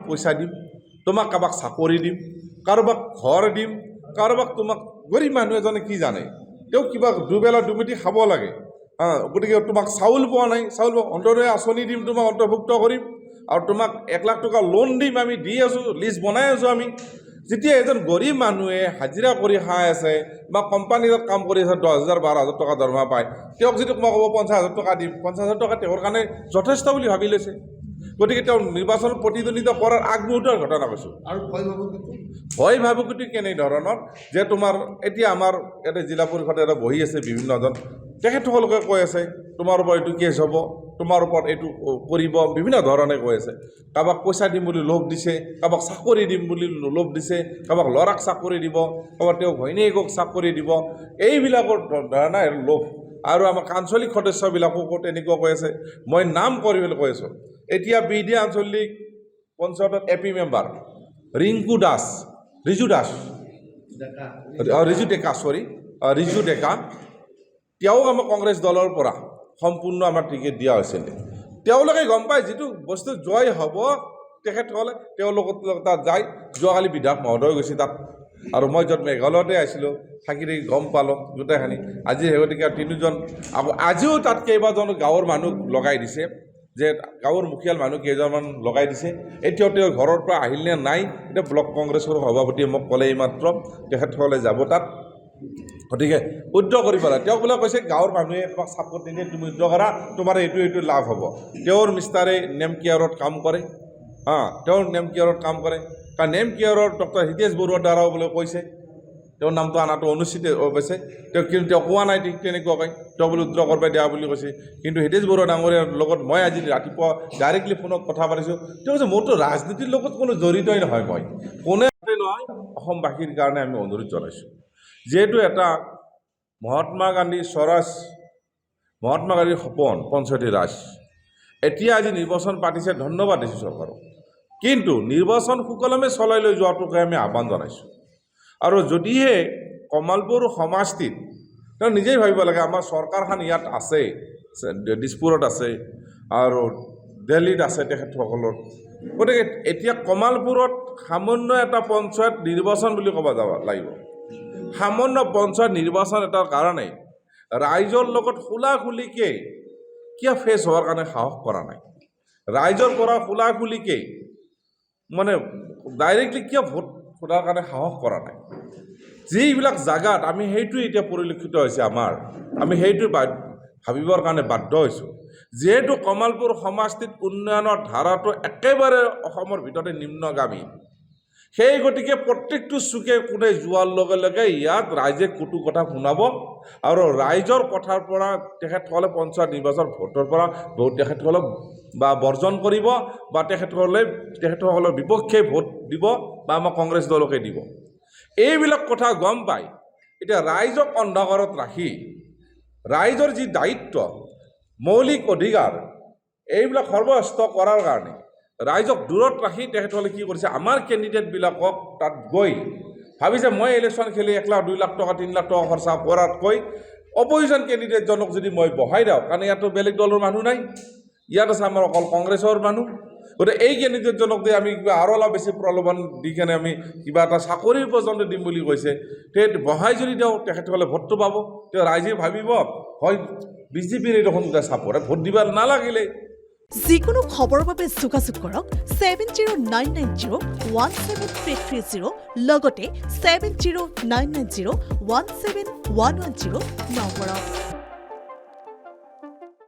পইচা দিম, তোমাক কাৰোবাক চাকৰি দিম, কাৰোবাক ঘৰ দিম, কাৰোবাক তোমাক গৰীব মানুহ এজনে কি জানে তেওঁ কিবা দুবেলা দুমুঠি খাব লাগে গতিকে তোমাক চাউল পোৱা নাই, চাউল অন্তৰ্দয় আঁচনি দিম, তোমাক অন্তৰ্ভুক্ত কৰিম আৰু তোমাক 1 লাখ টকা লোন দিম, আমি দি আছোঁ, লিষ্ট বনাই আছোঁ আমি। যেতিয়া এজন গৰীব মানুহে হাজিৰা কৰি খাই আছে বা কোম্পানীত কাম কৰি আছে 10,000 12,000 টকা দৰমহা পায়, তেওঁক যদি মই ক'ব 50,000 টকা দিম, 50,000 টকা তেওঁৰ কাৰণে যথেষ্ট বুলি ভাবি লৈছে। গতিকে তেওঁ নিৰ্বাচনত প্ৰতিদ্বন্দ্বিতা কৰাৰ আগমুহূৰ্তৰ ঘটনা কৈছোঁ। আৰু ভয় ভাবুকিটো কেনেধৰণৰ যে তোমাৰ এতিয়া আমাৰ ইয়াতে জিলা পৰিষদে এটা বহি আছে বিভিন্নজন, তেখেতসকলোকে কৈ আছে তোমাৰ ওপৰত এইটো কেছ হ'ব, তোমাৰ ওপৰত এইটো কৰিব, বিভিন্ন ধৰণে কৈ আছে। কাৰোবাক পইচা দিম বুলি লোভ দিছে, কাৰোবাক চাকৰি দিম বুলি লোভ দিছে, কাৰোবাক ল'ৰাক চাকৰি দিব, কাৰোবাক তেওঁ ঘৈণীয়েকক চাকৰি দিব, এইবিলাকৰ ধাৰণাৰ লোভ। আৰু আমাৰ আঞ্চলিক সদস্যবিলাককো তেনেকুৱা কৈ আছে। মই নাম কৰিবলৈ কৈ আছোঁ, এতিয়া বিডিয়া আঞ্চলিক পঞ্চায়তত AP মেম্বাৰ ৰিংকু দাস, ৰিজু ডেকা, তেওঁ আমাৰ কংগ্ৰেছ দলৰ পৰা সম্পূৰ্ণ আমাৰ টিকেট দিয়া হৈছিলে। তেওঁলোকে গম পায় যিটো বস্তু জয় হ'ব, তেখেতসকলে তেওঁলোকৰ তাত যায়। যোৱাকালি বিধায়ক মহোদয় গৈছে তাত, আৰু মই য'ত মেঘালয়তে আছিলোঁ থাকি গম পালোঁ গোটেইখিনি। আজি শেহতীয়া 3জন, আজিও তাত কেইবাজন গাঁৱৰ মানুহ লগাই দিছে, যে গাঁৱৰ মুখিয়াল মানুহ কেইজনমান লগাই দিছে। এতিয়াও তেওঁৰ ঘৰৰ পৰা আহিল নে নাই, এতিয়া ব্লক কংগ্ৰেছৰ সভাপতিয়ে মোক ক'লে এইমাত্ৰ তেখেতসকলে যাব তাত। গতিকে উদ্যোগ কৰি পেলাই তেওঁ বোলে কৈছে গাঁৱৰ মানুহে তোমাক ছাপোৰ্ট নিদিয়ে, তুমি উদ্যোগ কৰা, তোমাৰ এইটো লাভ হ'ব। তেওঁৰ মিষ্টাৰে নেম কেয়াৰত কাম কৰে, তেওঁৰ নেম কেয়াৰত কাম কৰে, কাৰণ নেম কেয়াৰৰ ডক্টৰ হিতেশ বৰুৱাৰ দ্বাৰাও বোলে কৈছে, তেওঁৰ নামটো অনাটো অনুচিত হৈছে। কিন্তু তেওঁ কোৱা নাই ঠিক তেনেকুৱাকৈ, তেওঁ বোলে উদ্যোগ কৰিব দিয়া বুলি কৈছে। কিন্তু হিতেশ বৰুৱা ডাঙৰীয়াৰ লগত মই আজি ৰাতিপুৱা ডাইৰেক্টলি ফোনত কথা পাতিছোঁ, তেওঁ কৈছে মোৰতো ৰাজনীতিৰ লগত কোনো জড়িতই নহয়, মই কোনে নহয়। অসমবাসীৰ কাৰণে আমি অনুৰোধ জনাইছোঁ, যিহেতু এটা মহাত্মা গান্ধীৰ সপোন পঞ্চায়তী ৰাজ, এতিয়া আজি নিৰ্বাচন পাতিছে, ধন্যবাদ দিছোঁ চৰকাৰক। কিন্তু নিৰ্বাচন সুকলমে চলাই লৈ যোৱাটোকে আমি আহ্বান জনাইছোঁ। আৰু যদিহে কমলপুৰ সমষ্টিত তেওঁ নিজেই ভাবিব লাগে, আমাৰ চৰকাৰখন ইয়াত আছে, দিছপুৰত আছে আৰু দিল্লীত আছে তেখেতসকলৰ। গতিকে এতিয়া কমলপুৰত সামান্য এটা পঞ্চায়ত নিৰ্বাচন বুলি ক'ব যাব লাগিব। সামান্য পঞ্চায়ত নিৰ্বাচন এটাৰ কাৰণে ৰাইজৰ লগত খোলাখুলিকৈ কিয় ফেচ হোৱাৰ কাৰণে সাহস কৰা নাই, ৰাইজৰ পৰা খোলাখুলিকৈ মানে ডাইৰেক্টলি কিয় ভোট সোধাৰ কাৰণে সাহস কৰা নাই। যিবিলাক জাগাত আমি সেইটোৱে এতিয়া পৰিলক্ষিত হৈছে আমি সেইটো ভাবিবৰ কাৰণে বাধ্য হৈছোঁ। যিহেতু কমলপুৰ সমষ্টিত উন্নয়নৰ ধাৰাটো একেবাৰে অসমৰ ভিতৰতে নিম্নগামী, সেই গতিকে প্ৰত্যেকটো চুকে কোণে যোৱাৰ লগে লগে ইয়াত ৰাইজে কটু কথা শুনাব, আৰু ৰাইজৰ কথাৰ পৰা তেখেতসকলে পঞ্চায়ত নিৰ্বাচন ভোটৰ পৰা তেখেতসকলক বা বৰ্জন কৰিব, বা তেখেতসকলৰ বিপক্ষে ভোট দিব, বা আমাৰ কংগ্ৰেছ দলকে দিব। এইবিলাক কথা গম পাই এতিয়া ৰাইজক অন্ধকাৰত ৰাখি ৰাইজৰ যি দায়িত্ব, মৌলিক অধিকাৰ, এইবিলাক সৰ্বস্ত কৰাৰ কাৰণে ৰাইজক দূৰত ৰাখি তেখেতসকলে কি কৰিছে, আমাৰ কেণ্ডিডেটবিলাকক তাত গৈ ভাবিছে মই ইলেকশ্যন খেলি 1 লাখ 2 লাখ টকা 3 লাখ টকা খৰচা কৰাতকৈ অপজিশ্যন কেণ্ডিডেটজনক যদি মই বহাই দিওঁ, কাৰণ ইয়াতো বেলেগ দলৰ মানুহ নাই, ইয়াত আছে আমাৰ অকল কংগ্ৰেছৰ মানুহ। গতিকে এই কেণ্ডিডেটজনক দি আমি কিবা আৰু অলপ বেছি প্ৰলোভন দি কেনে আমি কিবা এটা চাকৰিৰ পৰ্যন্ত দিম বুলি কৈছে, সেই বহাই যদি দিওঁ তেখেতসকলে ভোটটো পাব। তেওঁ ৰাইজে ভাবিব হয় বিজেপিৰ দেখোন চাপৰে ভোট দিব নালাগিলে। যিকোনো খবৰৰ বাবে যোগাযোগ কৰক 7099017330 লগতে 7099017110 নম্বৰত।